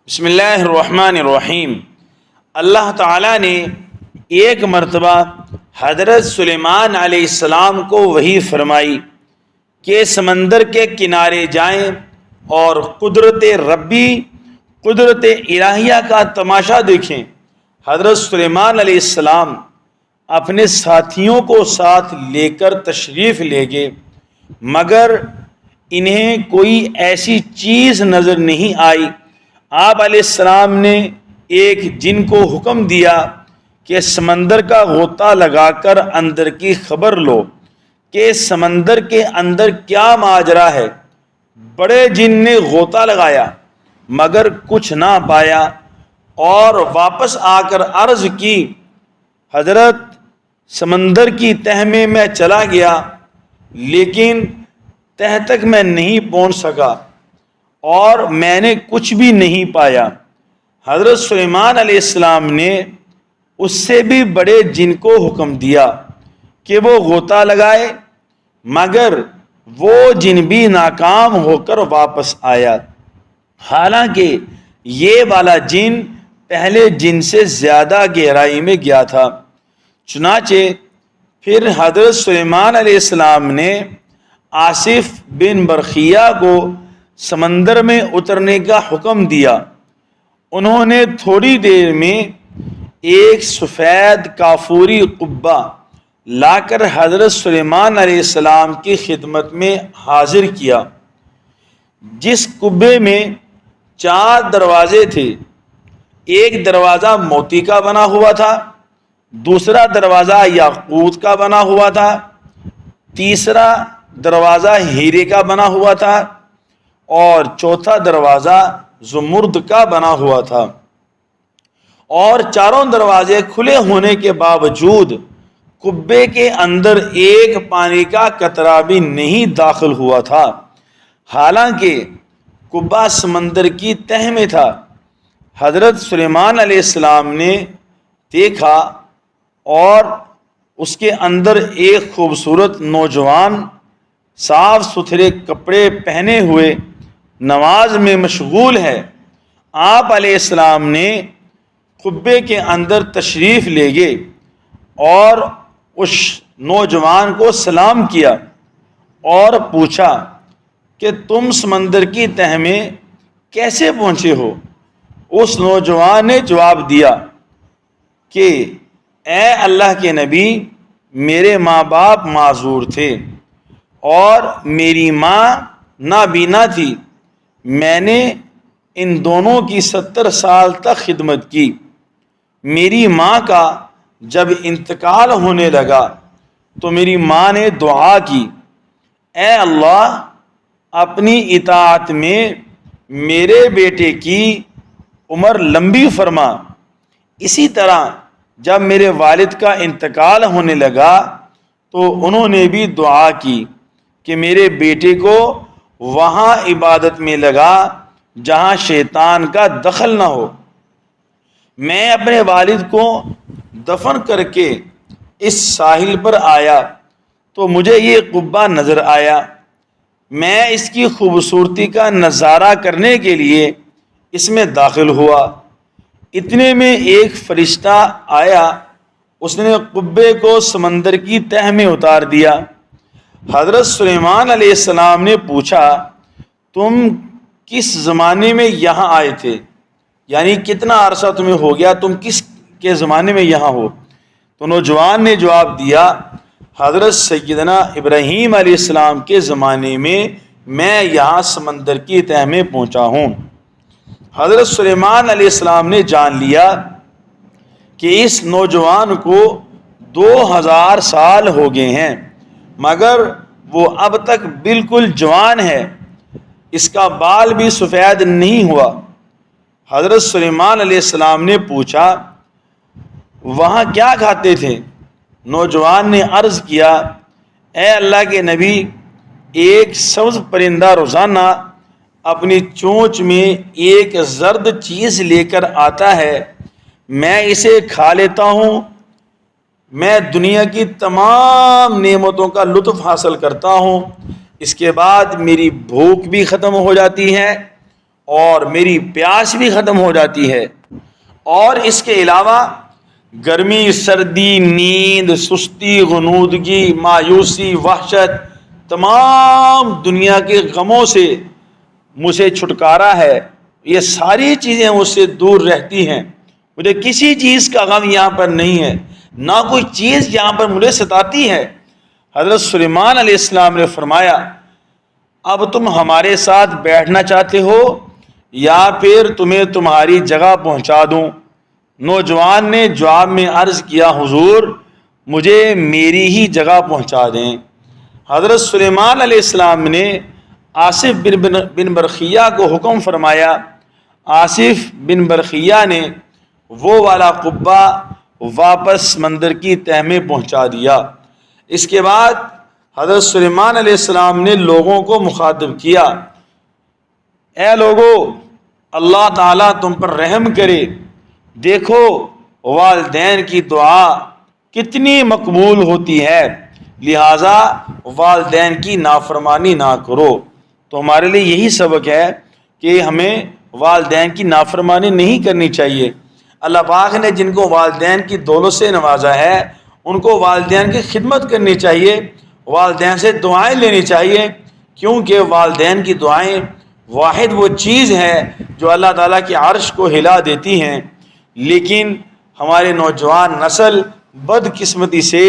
بسم اللہ الرحمن الرحیم۔ اللہ تعالیٰ نے ایک مرتبہ حضرت سلیمان علیہ السلام کو وحی فرمائی کہ سمندر کے کنارے جائیں اور قدرت ربی، قدرت الہیہ کا تماشا دیکھیں۔ حضرت سلیمان علیہ السلام اپنے ساتھیوں کو ساتھ لے کر تشریف لے گئے، مگر انہیں کوئی ایسی چیز نظر نہیں آئی۔ آپ علیہ السلام نے ایک جن کو حکم دیا کہ سمندر کا غوطہ لگا کر اندر کی خبر لو کہ سمندر کے اندر کیا ماجرا ہے۔ بڑے جن نے غوطہ لگایا مگر کچھ نہ پایا اور واپس آ کر عرض کی، حضرت سمندر کی تہ میں چلا گیا لیکن تہ تک میں نہیں پہنچ سکا اور میں نے کچھ بھی نہیں پایا۔ حضرت سلیمان علیہ السلام نے اس سے بھی بڑے جن کو حکم دیا کہ وہ غوطہ لگائے، مگر وہ جن بھی ناکام ہو کر واپس آیا، حالانکہ یہ والا جن پہلے جن سے زیادہ گہرائی میں گیا تھا۔ چنانچہ پھر حضرت سلیمان علیہ السلام نے آصف بن برخیہ کو سمندر میں اترنے کا حکم دیا۔ انہوں نے تھوڑی دیر میں ایک سفید کافوری قبہ لا کر حضرت سلیمان علیہ السلام کی خدمت میں حاضر کیا، جس قبے میں 4 دروازے تھے۔ ایک دروازہ موتی کا بنا ہوا تھا، دوسرا دروازہ یاقوت کا بنا ہوا تھا، تیسرا دروازہ ہیرے کا بنا ہوا تھا اور چوتھا دروازہ زمرد کا بنا ہوا تھا، اور چاروں دروازے کھلے ہونے کے باوجود قبے کے اندر ایک پانی کا قطرہ بھی نہیں داخل ہوا تھا، حالانکہ قبہ سمندر کی تہ میں تھا۔ حضرت سلیمان علیہ السلام نے دیکھا اور اس کے اندر ایک خوبصورت نوجوان صاف ستھرے کپڑے پہنے ہوئے نماز میں مشغول ہے۔ آپ علیہ السلام نے قبے کے اندر تشریف لے گئے اور اس نوجوان کو سلام کیا اور پوچھا کہ تم سمندر کی تہ میں کیسے پہنچے ہو؟ اس نوجوان نے جواب دیا کہ اے اللہ کے نبی، میرے ماں باپ معذور تھے اور میری ماں نابینا تھی۔ میں نے ان دونوں کی 70 سال تک خدمت کی۔ میری ماں کا جب انتقال ہونے لگا تو میری ماں نے دعا کی، اے اللہ اپنی اطاعت میں میرے بیٹے کی عمر لمبی فرما۔ اسی طرح جب میرے والد کا انتقال ہونے لگا تو انہوں نے بھی دعا کی کہ میرے بیٹے کو وہاں عبادت میں لگا جہاں شیطان کا دخل نہ ہو۔ میں اپنے والد کو دفن کر کے اس ساحل پر آیا تو مجھے یہ قبہ نظر آیا۔ میں اس کی خوبصورتی کا نظارہ کرنے کے لیے اس میں داخل ہوا۔ اتنے میں ایک فرشتہ آیا، اس نے قبے کو سمندر کی تہ میں اتار دیا۔ حضرت سلیمان علیہ السلام نے پوچھا، تم کس زمانے میں یہاں آئے تھے؟ یعنی کتنا عرصہ تمہیں ہو گیا، تم کس کے زمانے میں یہاں ہو؟ تو نوجوان نے جواب دیا، حضرت سیدنا ابراہیم علیہ السلام کے زمانے میں یہاں سمندر کی تہ میں پہنچا ہوں۔ حضرت سلیمان علیہ السلام نے جان لیا کہ اس نوجوان کو 2000 سال ہو گئے ہیں مگر وہ اب تک بالکل جوان ہے، اس کا بال بھی سفید نہیں ہوا۔ حضرت سلیمان علیہ السلام نے پوچھا، وہاں کیا کھاتے تھے؟ نوجوان نے عرض کیا، اے اللہ کے نبی، ایک سبز پرندہ روزانہ اپنی چونچ میں ایک زرد چیز لے کر آتا ہے، میں اسے کھا لیتا ہوں، میں دنیا کی تمام نعمتوں کا لطف حاصل کرتا ہوں، اس کے بعد میری بھوک بھی ختم ہو جاتی ہے اور میری پیاس بھی ختم ہو جاتی ہے۔ اور اس کے علاوہ گرمی، سردی، نیند، سستی، غنودگی، مایوسی، وحشت، تمام دنیا کے غموں سے مجھے چھٹکارا ہے۔ یہ ساری چیزیں مجھ سے دور رہتی ہیں، مجھے کسی چیز کا غم یہاں پر نہیں ہے، نہ کوئی چیز یہاں پر مجھے ستاتی ہے۔ حضرت سلیمان علیہ السلام نے فرمایا اب تم ہمارے ساتھ بیٹھنا چاہتے ہو یا پھر تمہیں تمہاری جگہ پہنچا دوں؟ نوجوان نے جواب میں عرض کیا حضور مجھے میری ہی جگہ پہنچا دیں۔ حضرت سلیمان علیہ السلام نے آصف بن برخیہ کو حکم فرمایا۔ آصف بن برخیہ نے وہ والا قبہ واپس سمندر کی تہ میں پہنچا دیا۔ اس کے بعد حضرت سلیمان علیہ السلام نے لوگوں کو مخاطب کیا، اے لوگو اللہ تعالیٰ تم پر رحم کرے، دیکھو والدین کی دعا کتنی مقبول ہوتی ہے، لہٰذا والدین کی نافرمانی نہ کرو۔ تو ہمارے لیے یہی سبق ہے کہ ہمیں والدین کی نافرمانی نہیں کرنی چاہیے۔ اللہ پاک نے جن کو والدین کی دولت سے نوازا ہے ان کو والدین کی خدمت کرنی چاہیے، والدین سے دعائیں لینی چاہیے، کیونکہ والدین کی دعائیں واحد وہ چیز ہے جو اللہ تعالیٰ کی عرش کو ہلا دیتی ہیں۔ لیکن ہمارے نوجوان نسل بدقسمتی سے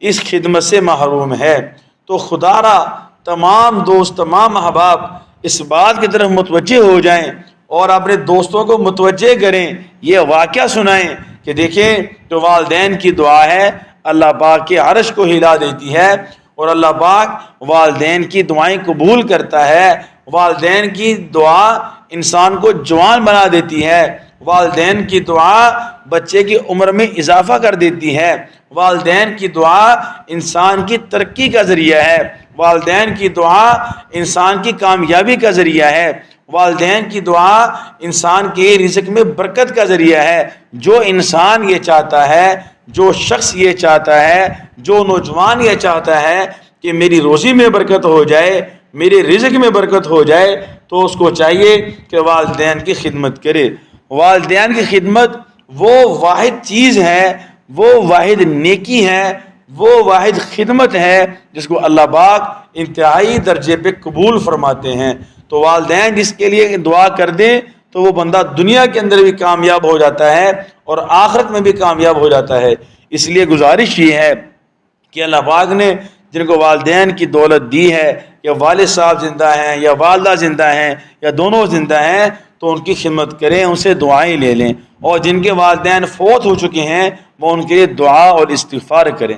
اس خدمت سے محروم ہے۔ تو خدا را تمام دوست، تمام احباب اس بات کی طرف متوجہ ہو جائیں اور اپنے دوستوں کو متوجہ کریں، یہ واقعہ سنائیں کہ دیکھیں جو والدین کی دعا ہے اللہ پاک کے عرش کو ہلا دیتی ہے، اور اللہ پاک والدین کی دعائیں قبول کرتا ہے۔ والدین کی دعا انسان کو جوان بنا دیتی ہے، والدین کی دعا بچے کی عمر میں اضافہ کر دیتی ہے، والدین کی دعا انسان کی ترقی کا ذریعہ ہے، والدین کی دعا انسان کی کامیابی کا ذریعہ ہے، والدین کی دعا انسان کے رزق میں برکت کا ذریعہ ہے۔ جو انسان یہ چاہتا ہے، جو شخص یہ چاہتا ہے، جو نوجوان یہ چاہتا ہے کہ میری روزی میں برکت ہو جائے، میرے رزق میں برکت ہو جائے، تو اس کو چاہیے کہ والدین کی خدمت کرے۔ والدین کی خدمت وہ واحد چیز ہے، وہ واحد نیکی ہے، وہ واحد خدمت ہے جس کو اللہ پاک انتہائی درجے پہ قبول فرماتے ہیں۔ تو والدین جس کے لیے دعا کر دیں تو وہ بندہ دنیا کے اندر بھی کامیاب ہو جاتا ہے اور آخرت میں بھی کامیاب ہو جاتا ہے۔ اس لیے گزارش یہ ہے کہ اللہ پاک نے جن کو والدین کی دولت دی ہے، یا والد صاحب زندہ ہیں یا والدہ زندہ ہیں یا دونوں زندہ ہیں، تو ان کی خدمت کریں، ان سے دعائیں لے لیں، اور جن کے والدین فوت ہو چکے ہیں وہ ان کے لیے دعا اور استغفار کریں۔